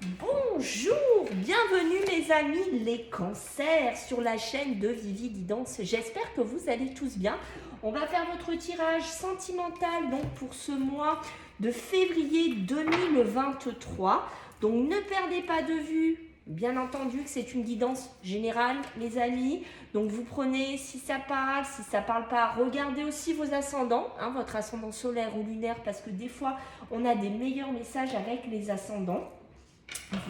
Bonjour, bienvenue mes amis les cancers sur la chaîne de Vivi Guidance. J'espère que vous allez tous bien. On va faire votre tirage sentimental donc pour ce mois de février 2023. Donc ne perdez pas de vue, bien entendu que c'est une guidance générale les amis. Donc vous prenez si ça parle pas, regardez aussi vos ascendants, votre ascendant solaire ou lunaire parce que des fois on a des meilleurs messages avec les ascendants.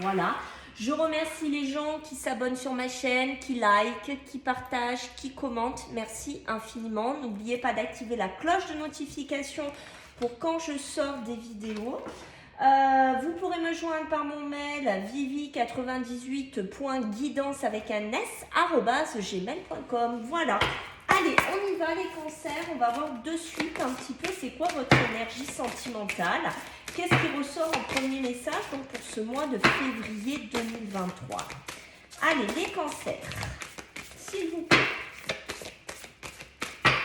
Voilà, je remercie les gens qui s'abonnent sur ma chaîne, qui like, qui partagent, qui commentent. Merci infiniment. N'oubliez pas d'activer la cloche de notification pour quand je sors des vidéos. Vous pourrez me joindre par mon mail vivi98.guidance avec un s@gmail.com. Voilà. Allez, on y va les cancers. On va voir de suite un petit peu c'est quoi votre énergie sentimentale. Qu'est-ce qui ressort en premier message donc pour ce mois de février 2023. Allez, les cancers, s'il vous plaît.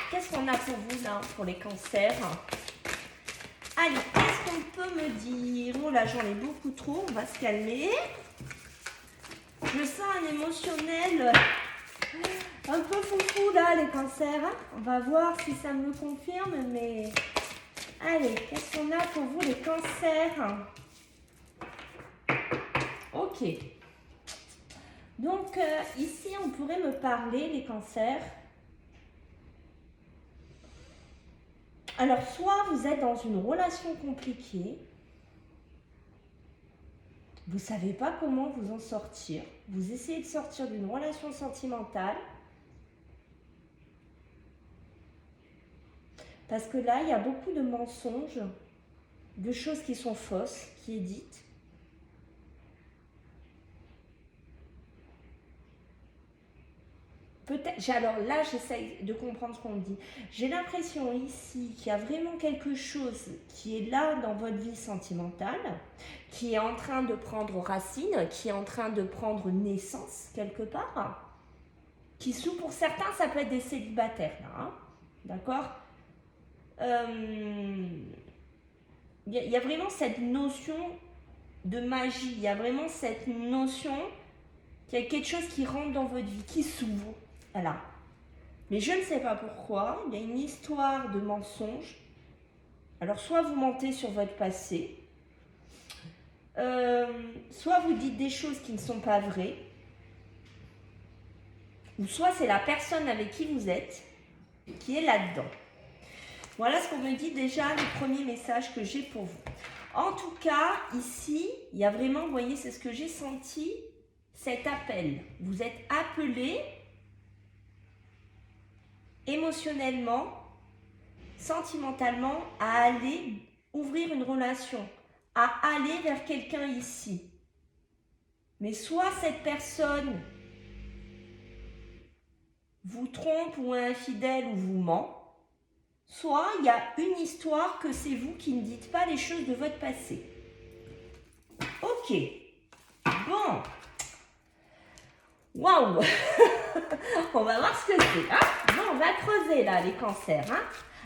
Qu'est-ce qu'on a pour vous là, pour les cancers? Allez, qu'est-ce qu'on peut me dire? Oh là, j'en ai beaucoup trop, on va se calmer. Je sens un émotionnel un peu foufou là, les cancers. On va voir si ça me le confirme, mais... Allez, qu'est-ce qu'on a pour vous les cancers? Ok. Donc, ici, on pourrait me parler, les cancers. Alors, soit vous êtes dans une relation compliquée, vous ne savez pas comment vous en sortir, vous essayez de sortir d'une relation sentimentale, parce que là, il y a beaucoup de mensonges, de choses qui sont fausses, qui est dites. Peut-être, alors là, j'essaye de comprendre ce qu'on me dit. J'ai l'impression ici qu'il y a vraiment quelque chose qui est là dans votre vie sentimentale, qui est en train de prendre racine, qui est en train de prendre naissance quelque part, qui sous pour certains, ça peut être des célibataires, là, d'accord? Il y a vraiment cette notion de magie, il y a vraiment cette notion qu'il y a quelque chose qui rentre dans votre vie, qui s'ouvre. Voilà. Mais je ne sais pas pourquoi, il y a une histoire de mensonge. Alors, soit vous mentez sur votre passé, soit vous dites des choses qui ne sont pas vraies, ou soit c'est la personne avec qui vous êtes qui est là-dedans. Voilà ce qu'on me dit déjà, le premier message que j'ai pour vous. En tout cas, ici, il y a vraiment, vous voyez, c'est ce que j'ai senti, cet appel. Vous êtes appelé émotionnellement, sentimentalement, à aller ouvrir une relation, à aller vers quelqu'un ici. Mais soit cette personne vous trompe ou est infidèle ou vous ment, soit il y a une histoire que c'est vous qui ne dites pas les choses de votre passé. Ok. Bon. Waouh. On va voir ce que c'est. Bon, on va creuser là les cancers.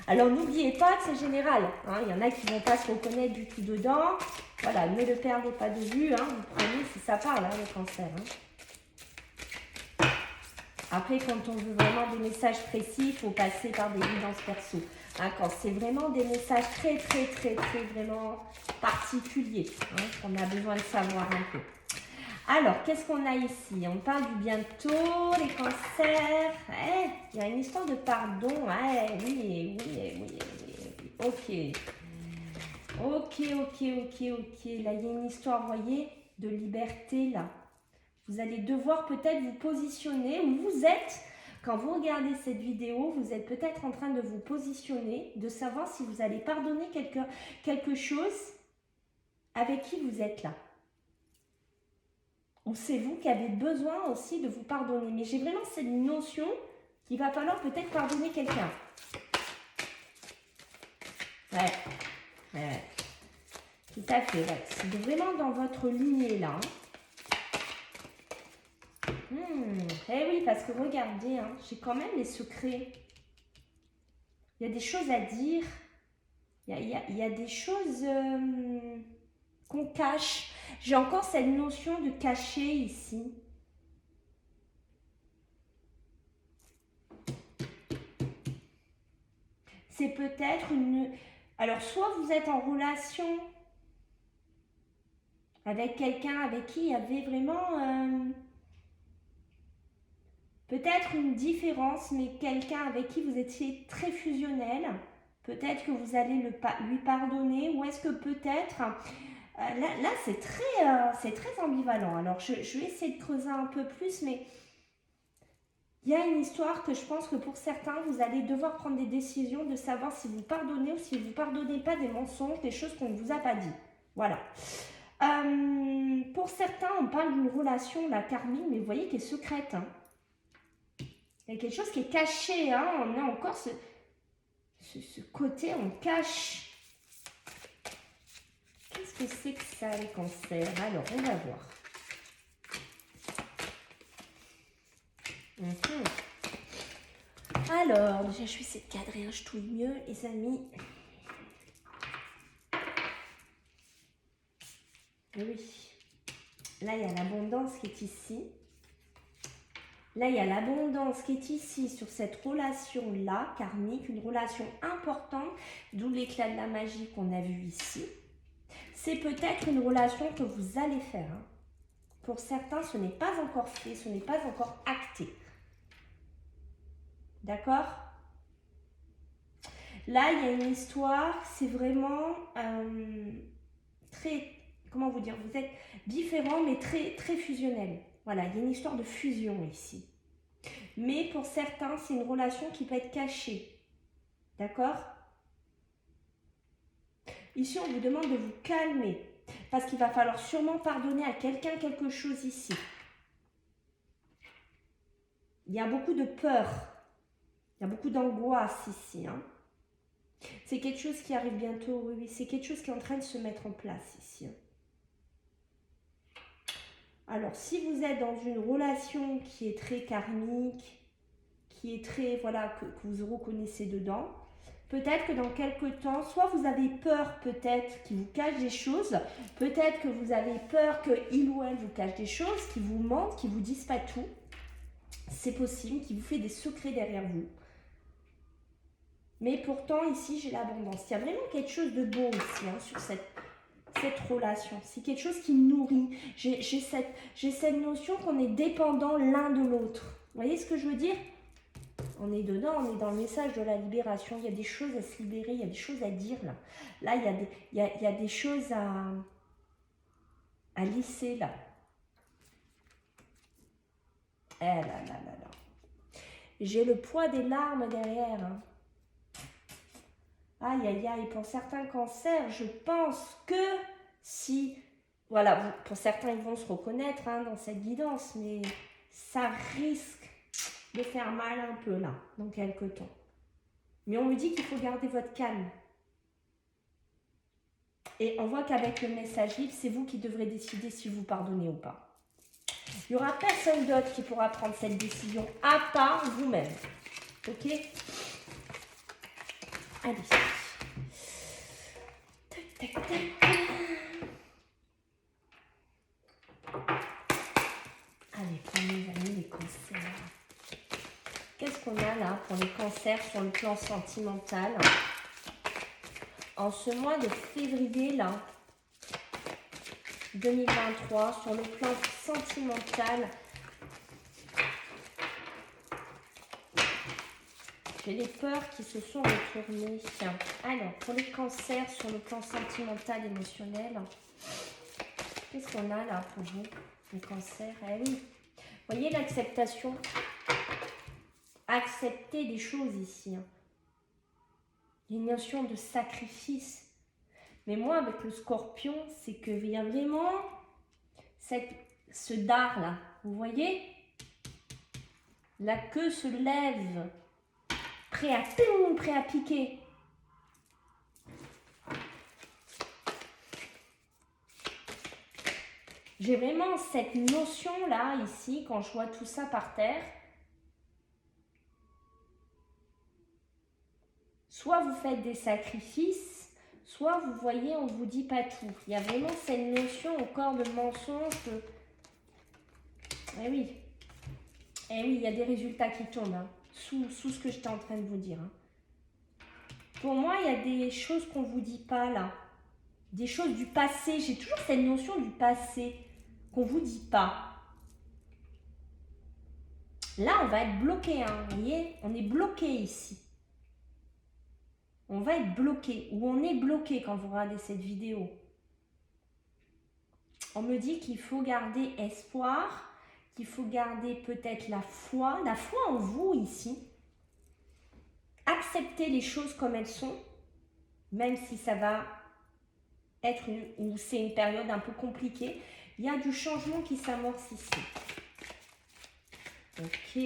Alors n'oubliez pas que c'est général. Il y en a qui ne vont pas se reconnaître du tout dedans. Voilà, ne le perdez pas de vue. Vous prenez si ça parle, les cancers. Après, quand on veut vraiment des messages précis, il faut passer par des guidances perso. Quand c'est vraiment des messages très vraiment particuliers, qu'on a besoin de savoir un peu. Alors, qu'est-ce qu'on a ici? On parle du bientôt, les cancers. Il y a une histoire de pardon. Oui. Ok. Là, il y a une histoire, vous voyez, de liberté, là. Vous allez devoir peut-être vous positionner où vous êtes. Quand vous regardez cette vidéo, vous êtes peut-être en train de vous positionner, de savoir si vous allez pardonner quelque chose avec qui vous êtes là. Ou c'est vous qui avez besoin aussi de vous pardonner. Mais j'ai vraiment cette notion qu'il va falloir peut-être pardonner quelqu'un. Ouais. Tout à fait, ouais. C'est vraiment dans votre lignée là. Eh oui, parce que regardez, j'ai quand même les secrets. Il y a des choses à dire. Il y a des choses qu'on cache. J'ai encore cette notion de cacher ici. C'est peut-être une... Alors, soit vous êtes en relation avec quelqu'un avec qui il y avait vraiment peut-être une différence, mais quelqu'un avec qui vous étiez très fusionnel. Peut-être que vous allez lui pardonner, ou est-ce que peut-être... là c'est très ambivalent. Alors, je vais essayer de creuser un peu plus, mais il y a une histoire que je pense que pour certains, vous allez devoir prendre des décisions de savoir si vous pardonnez ou si vous ne pardonnez pas des mensonges, des choses qu'on ne vous a pas dit. Voilà. Pour certains, on parle d'une relation, la karmique, mais vous voyez, qui est secrète. Hein. Il y a quelque chose qui est caché. Hein. On a encore ce côté, on cache. Qu'est-ce que c'est que ça, les cancers? Alors, on va voir. Alors, déjà, je vais essayer de cadrer un ch'touille mieux, les amis. Oui. Là, il y a l'abondance qui est ici. Là, il y a l'abondance qui est ici sur cette relation-là, karmique, une relation importante, d'où l'éclat de la magie qu'on a vu ici. C'est peut-être une relation que vous allez faire. Hein. Pour certains, ce n'est pas encore fait, ce n'est pas encore acté. D'accord? Là, il y a une histoire, c'est vraiment très, comment vous dire, vous êtes différents mais très fusionnels. Voilà, il y a une histoire de fusion ici. Mais pour certains, c'est une relation qui peut être cachée. D'accord? Ici, on vous demande de vous calmer. Parce qu'il va falloir sûrement pardonner à quelqu'un quelque chose ici. Il y a beaucoup de peur. Il y a beaucoup d'angoisse ici. Hein. C'est quelque chose qui arrive bientôt. Oui, oui. C'est quelque chose qui est en train de se mettre en place ici. Alors, si vous êtes dans une relation qui est très karmique, qui est très, voilà, que vous reconnaissez dedans, peut-être que dans quelques temps, soit vous avez peur peut-être qu'il vous cache des choses, peut-être que vous avez peur qu'il ou elle vous cache des choses, qu'il vous mente, qu'il vous dise pas tout. C'est possible, qu'il vous fait des secrets derrière vous. Mais pourtant, ici, j'ai l'abondance. Il y a vraiment quelque chose de beau ici, hein, sur cette relation. C'est quelque chose qui nourrit. J'ai cette notion qu'on est dépendant l'un de l'autre. Vous voyez ce que je veux dire? On est dedans, on est dans le message de la libération. Il y a des choses à se libérer, il y a des choses à dire là. Là, il y a des choses à lisser là. Eh là là là là. J'ai le poids des larmes derrière. Hein. Aïe, aïe, aïe, pour certains cancers, je pense que si... Voilà, pour certains, ils vont se reconnaître hein, dans cette guidance, mais ça risque de faire mal un peu là, dans quelques temps. Mais on me dit qu'il faut garder votre calme. Et on voit qu'avec le message libre, c'est vous qui devrez décider si vous pardonnez ou pas. Il n'y aura personne d'autre qui pourra prendre cette décision à part vous-même. Ok? Allez. Tac, tac, tac. Allez, prenez les amis, les cancers. Qu'est-ce qu'on a là pour les cancers sur le plan sentimental? En ce mois de février, là, 2023, sur le plan sentimental, j'ai les peurs qui se sont retournées. Alors, pour les cancers sur le plan sentimental, émotionnel, qu'est-ce qu'on a là pour vous, les cancers? Eh oui, vous voyez l'acceptation. Accepter des choses ici. Une notion de sacrifice. Mais moi, avec le scorpion, c'est qu'il y a vraiment ce dard là. Vous voyez? La queue se lève. Prêt à piquer. J'ai vraiment cette notion là, ici, quand je vois tout ça par terre. Soit vous faites des sacrifices, soit vous voyez, on ne vous dit pas tout. Il y a vraiment cette notion encore de mensonge. Eh oui. Eh oui, il y a des résultats qui tombent, hein, sous ce que j'étais en train de vous dire. Hein. Pour moi, il y a des choses qu'on ne vous dit pas là. Des choses du passé. J'ai toujours cette notion du passé qu'on ne vous dit pas. Là, on va être bloqué, hein, vous voyez, on est bloqué ici. On va être bloqué, ou on est bloqué quand vous regardez cette vidéo. On me dit qu'il faut garder espoir, qu'il faut garder peut-être la foi en vous ici. Accepter les choses comme elles sont, même si ça va être ou c'est une période un peu compliquée. Il y a du changement qui s'amorce ici. Ok.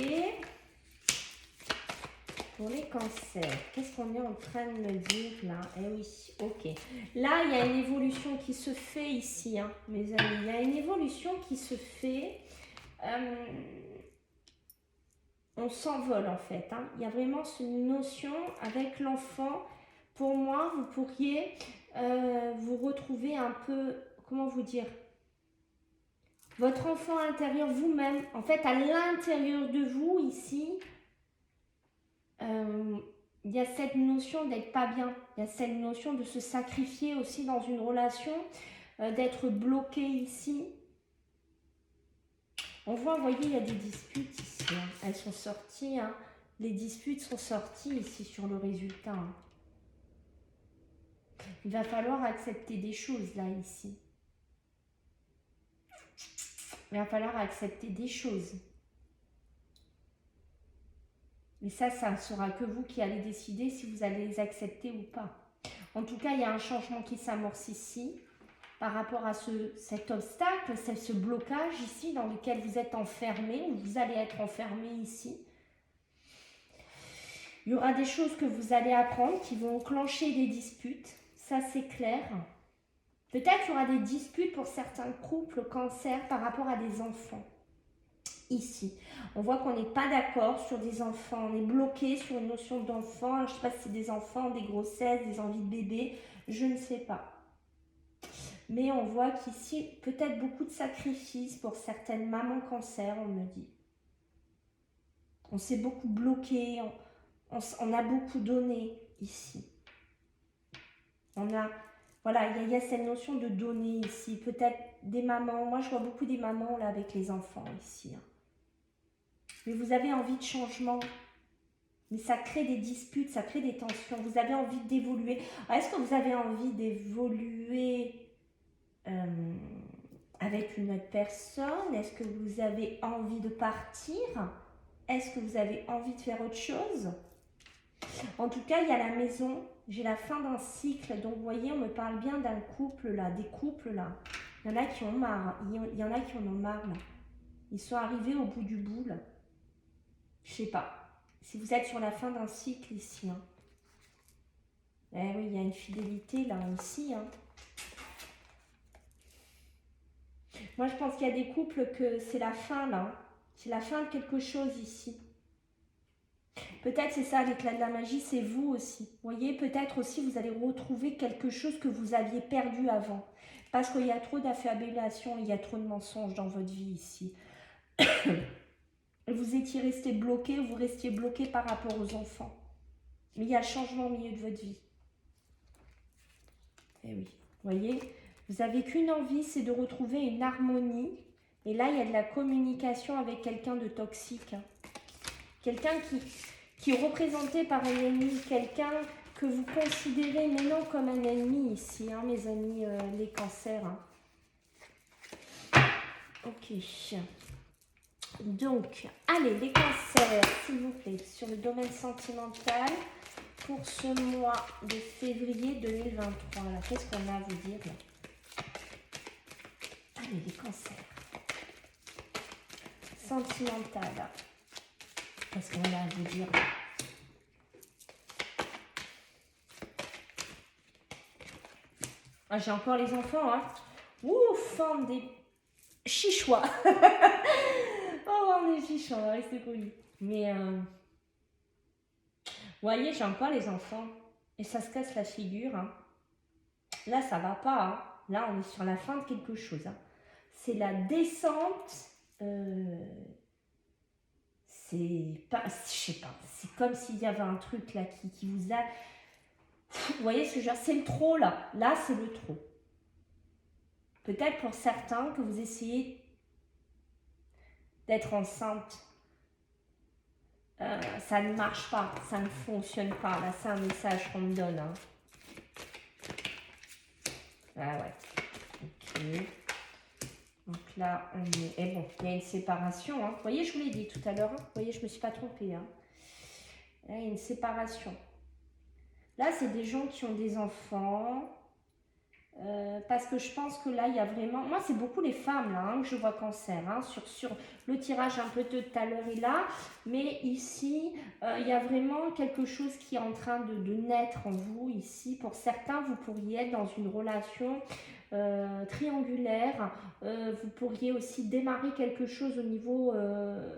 Pour les cancers, qu'est-ce qu'on est en train de me dire là? Eh oui, ok. Là, il y a une évolution qui se fait ici, hein, mes amis. Il y a une évolution qui se fait. On s'envole en fait. Hein. Il y a vraiment cette notion avec l'enfant. Pour moi, vous pourriez vous retrouver un peu, comment vous dire? Votre enfant intérieur, vous-même, en fait, à l'intérieur de vous, ici, il y a cette notion d'être pas bien. Il y a cette notion de se sacrifier aussi dans une relation, d'être bloqué ici. On voit, vous voyez, il y a des disputes ici. Hein. Elles sont sorties. Hein. Les disputes sont sorties ici sur le résultat. Hein. Il va falloir accepter des choses là, ici. Il va falloir accepter des choses. Mais ça ne sera que vous qui allez décider si vous allez les accepter ou pas. En tout cas, il y a un changement qui s'amorce ici par rapport à cet obstacle, ce blocage ici dans lequel vous êtes enfermé ou vous allez être enfermé ici. Il y aura des choses que vous allez apprendre qui vont enclencher des disputes. Ça, c'est clair. Peut-être qu'il y aura des disputes pour certains couples cancer par rapport à des enfants. Ici, on voit qu'on n'est pas d'accord sur des enfants, on est bloqué sur une notion d'enfant. Je ne sais pas si c'est des enfants, des grossesses, des envies de bébé, je ne sais pas. Mais on voit qu'ici, peut-être beaucoup de sacrifices pour certaines mamans cancer, on me dit. On s'est beaucoup bloqué, on a beaucoup donné ici. Voilà, il y a cette notion de donner ici. Peut-être des mamans, moi je vois beaucoup des mamans là avec les enfants ici. Hein. Mais vous avez envie de changement. Mais ça crée des disputes, ça crée des tensions. Vous avez envie d'évoluer. Est-ce que vous avez envie d'évoluer avec une autre personne? Est-ce que vous avez envie de partir? Est-ce que vous avez envie de faire autre chose? En tout cas, il y a la maison. J'ai la fin d'un cycle. Donc, vous voyez, on me parle bien d'un couple là, des couples là. Il y en a qui ont marre. Il y en a qui en ont marre là. Ils sont arrivés au bout du bout là. Je sais pas. Si vous êtes sur la fin d'un cycle ici. Hein. Eh oui, il y a une fidélité là aussi. Hein. Moi, je pense qu'il y a des couples que c'est la fin là. C'est la fin de quelque chose ici. Peut-être c'est ça l'éclat de la magie, c'est vous aussi. Vous voyez, peut-être aussi vous allez retrouver quelque chose que vous aviez perdu avant. Parce qu'il y a trop d'affabulation, il y a trop de mensonges dans votre vie ici. Vous étiez resté bloqué, vous restiez bloqué par rapport aux enfants. Mais il y a changement au milieu de votre vie. Eh oui, vous voyez, vous n'avez qu'une envie, c'est de retrouver une harmonie. Et là, il y a de la communication avec quelqu'un de toxique. Hein. Quelqu'un qui est représenté par un ennemi, quelqu'un que vous considérez maintenant comme un ennemi ici, hein, mes amis, les cancers. Hein. Ok. Donc, allez, les cancers, s'il vous plaît, sur le domaine sentimental, pour ce mois de février 2023. Là, qu'est-ce qu'on a à vous dire là? Allez, les cancers. Sentimental. Là. Qu'est-ce qu'on a à vous dire là? Ah, j'ai encore les enfants, hein. Ouf, on des chichois. Oh, on est chichois, on va rester poli. Mais, vous voyez, j'ai encore les enfants. Et ça se casse la figure, hein. Là, ça va pas. Hein. Là, on est sur la fin de quelque chose. Hein. C'est la descente. C'est pas... Je sais pas. C'est comme s'il y avait un truc là qui vous a... Vous voyez ce genre? C'est le trop là. Là, c'est le trop. Peut-être pour certains que vous essayez d'être enceinte. Ça ne marche pas. Ça ne fonctionne pas. Là, c'est un message qu'on me donne. Hein. Ah ouais. Ok. Donc là, on est... Et bon, il y a une séparation. Hein. Vous voyez, je vous l'ai dit tout à l'heure. Hein. Vous voyez, je ne me suis pas trompée. Hein. Là, il y a une séparation. Là, c'est des gens qui ont des enfants. Parce que je pense que là, il y a vraiment... Moi, c'est beaucoup les femmes, là, hein, que je vois cancer. Hein, sur le tirage un peu de tout à l'heure est là. Mais ici, il y a vraiment quelque chose qui est en train de naître en vous. Ici, pour certains, vous pourriez être dans une relation triangulaire. Vous pourriez aussi démarrer quelque chose au niveau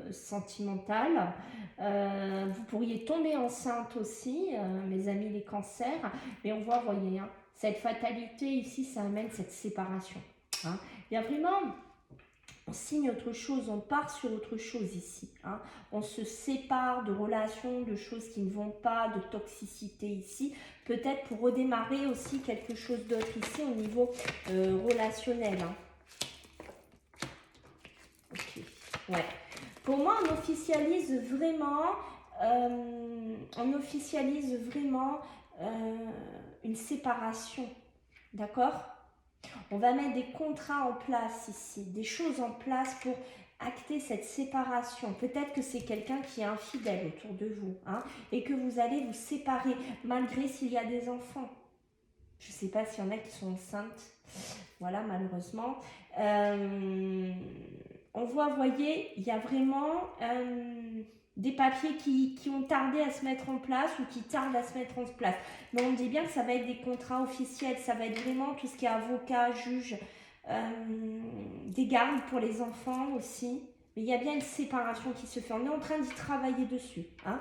sentimental. Vous pourriez tomber enceinte aussi, mes amis les cancers. Mais on voit, voyez, hein, cette fatalité ici, ça amène cette séparation. Hein. Il y a vraiment, on signe autre chose, on part sur autre chose ici. Hein. On se sépare de relations, de choses qui ne vont pas, de toxicité ici. Peut-être pour redémarrer aussi quelque chose d'autre ici au niveau relationnel. Hein. Ok, ouais. Pour moi, on officialise vraiment, une séparation, d'accord? On va mettre des contrats en place ici, des choses en place pour acter cette séparation. Peut-être que c'est quelqu'un qui est infidèle autour de vous, hein, et que vous allez vous séparer, malgré s'il y a des enfants. Je ne sais pas s'il y en a qui sont enceintes, voilà, malheureusement. On voit, vous voyez, il y a vraiment... des papiers qui ont tardé à se mettre en place ou qui tardent à se mettre en place. Mais on dit bien que ça va être des contrats officiels, ça va être vraiment tout ce qui est avocat, juge, des gardes pour les enfants aussi. Mais il y a bien une séparation qui se fait. On est en train d'y travailler dessus. Hein.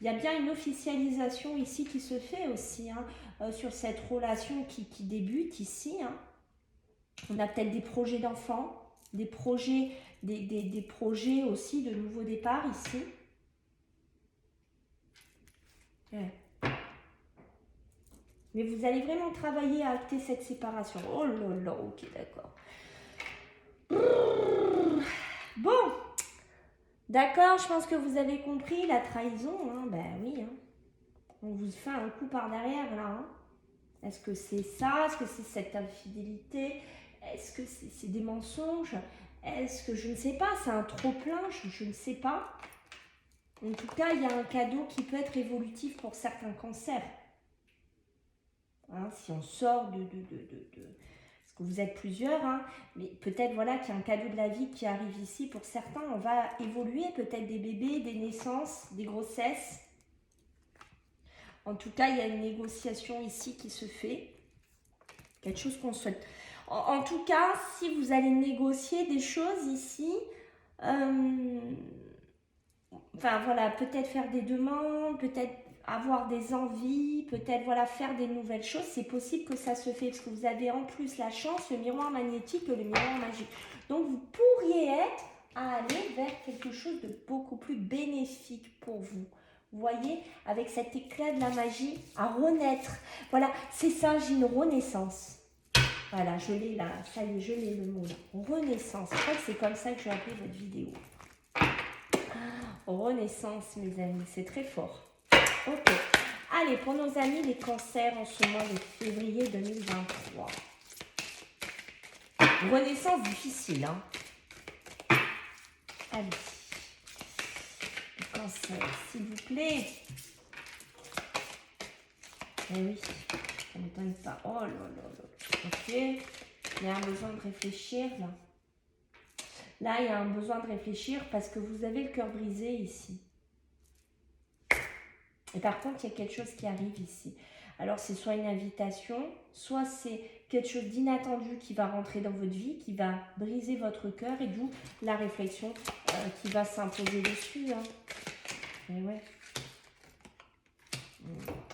Il y a bien une officialisation ici qui se fait aussi, hein, sur cette relation qui débute ici. Hein. On a peut-être des projets d'enfants, des projets aussi de nouveau départ ici. Ouais. Mais vous allez vraiment travailler à acter cette séparation. Oh là là, ok, d'accord. Bon, d'accord, je pense que vous avez compris la trahison. Hein, ben oui, hein. On vous fait un coup par derrière là. Hein. Est-ce que c'est ça? Est-ce que c'est cette infidélité? Est-ce que c'est des mensonges? Est-ce que je ne sais pas? C'est un trop-plein? Je ne sais pas. En tout cas, il y a un cadeau qui peut être évolutif pour certains cancers. Hein, si on sort de... Parce que vous êtes plusieurs, hein, mais peut-être voilà, qu'il y a un cadeau de la vie qui arrive ici. Pour certains, on va évoluer, peut-être des bébés, des naissances, des grossesses. En tout cas, il y a une négociation ici qui se fait. Quelque chose qu'on souhaite. En tout cas, si vous allez négocier des choses ici, enfin voilà, peut-être faire des demandes, peut-être avoir des envies, peut-être voilà, faire des nouvelles choses, c'est possible que ça se fait parce que vous avez en plus la chance, le miroir magnétique et le miroir magique. Donc vous pourriez être à aller vers quelque chose de beaucoup plus bénéfique pour vous. Vous voyez, avec cet éclat de la magie, à renaître. Voilà, c'est ça, j'ai une renaissance. Voilà, je l'ai là, ça y est, je l'ai le mot là. Renaissance, je crois que c'est comme ça que je vais appeler votre vidéo. Renaissance, mes amis, c'est très fort. Ok, allez, pour nos amis les cancers en ce mois de février 2023. Renaissance difficile, hein. Allez, les cancers, s'il vous plaît. Eh oui, ça ne m'étonne pas. Oh là là là. Ok, il y a un besoin de réfléchir là. Là, il y a un besoin de réfléchir parce que vous avez le cœur brisé ici. Et par contre, il y a quelque chose qui arrive ici. Alors, c'est soit une invitation, soit c'est quelque chose d'inattendu qui va rentrer dans votre vie, qui va briser votre cœur et d'où la réflexion qui va s'imposer dessus. Hein. Et ouais.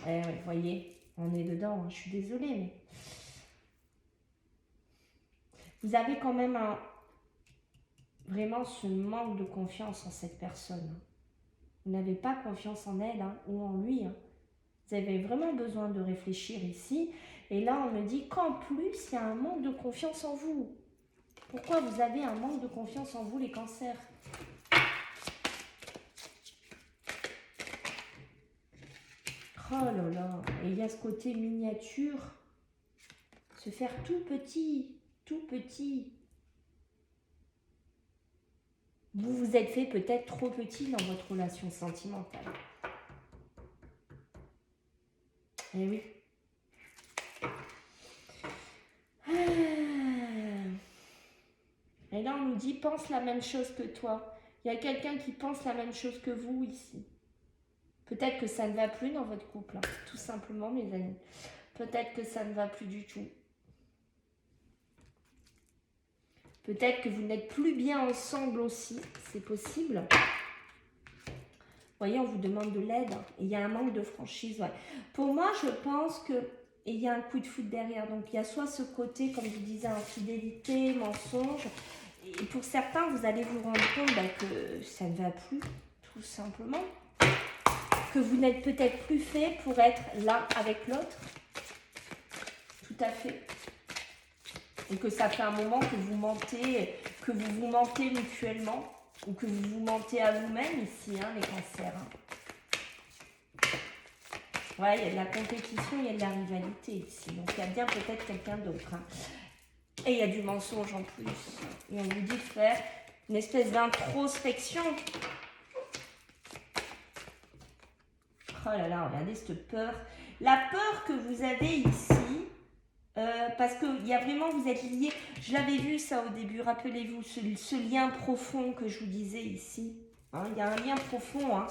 Ouais, vous voyez, on est dedans, hein. Je suis désolée, mais vous avez quand même vraiment ce manque de confiance en cette personne. Vous n'avez pas confiance en elle ou en lui. Vous avez vraiment besoin de réfléchir ici. Et là, on me dit qu'en plus, il y a un manque de confiance en vous. Pourquoi vous avez un manque de confiance en vous, les cancers? Oh là là, et il y a ce côté miniature, se faire tout petit, tout petit. Vous vous êtes fait peut-être trop petit dans votre relation sentimentale. Eh oui. Et là, on nous dit, pense la même chose que toi. Il y a quelqu'un qui pense la même chose que vous ici. Peut-être que ça ne va plus dans votre couple, tout simplement, mes amis. Peut-être que ça ne va plus du tout. Peut-être que vous n'êtes plus bien ensemble aussi, c'est possible. Vous voyez, on vous demande de l'aide. Il y a un manque de franchise. Ouais. Pour moi, je pense que il y a un coup de foudre derrière. Donc, il y a soit ce côté, comme je disais, infidélité, mensonge. Et pour certains, vous allez vous rendre compte que ça ne va plus, tout simplement. Que vous n'êtes peut-être plus fait pour être l'un avec l'autre. Tout à fait. Et que ça fait un moment que vous mentez, que vous vous mentez mutuellement, ou que vous vous mentez à vous-même ici, les cancers. Ouais, il y a de la compétition, il y a de la rivalité ici. Donc, il y a bien peut-être quelqu'un d'autre. Et il y a du mensonge en plus. Et on vous dit de faire une espèce d'introspection. Oh là là, regardez cette peur. La peur que vous avez ici, parce qu'il y a vraiment, vous êtes liés. Je l'avais vu ça au début, rappelez-vous, ce lien profond que je vous disais ici. Il y a un lien profond.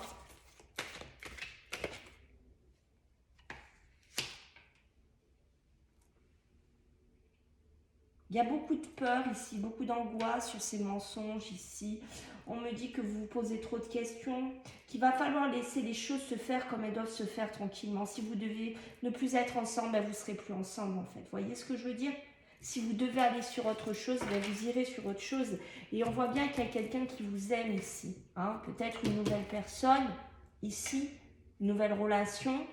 Il y a beaucoup de peur ici, beaucoup d'angoisse sur ces mensonges ici. On me dit que vous vous posez trop de questions, qu'il va falloir laisser les choses se faire comme elles doivent se faire tranquillement. Si vous devez ne plus être ensemble, vous ne serez plus ensemble en fait. Vous voyez ce que je veux dire? Si vous devez aller sur autre chose, vous irez sur autre chose. Et on voit bien qu'il y a quelqu'un qui vous aime ici. Peut-être une nouvelle personne ici, une nouvelle relation.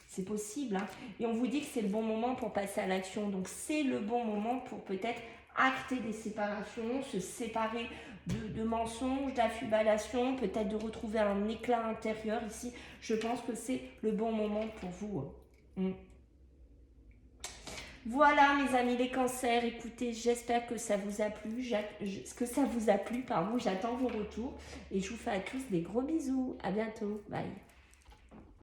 C'est possible. Et on vous dit que c'est le bon moment pour passer à l'action. Donc, c'est le bon moment pour peut-être acter des séparations, se séparer de mensonges, d'affubalations, peut-être de retrouver un éclat intérieur ici. Je pense que c'est le bon moment pour vous. Voilà, mes amis les cancers. Écoutez, j'espère que ça vous a plu. J'attends vos retours. Et je vous fais à tous des gros bisous. À bientôt. Bye.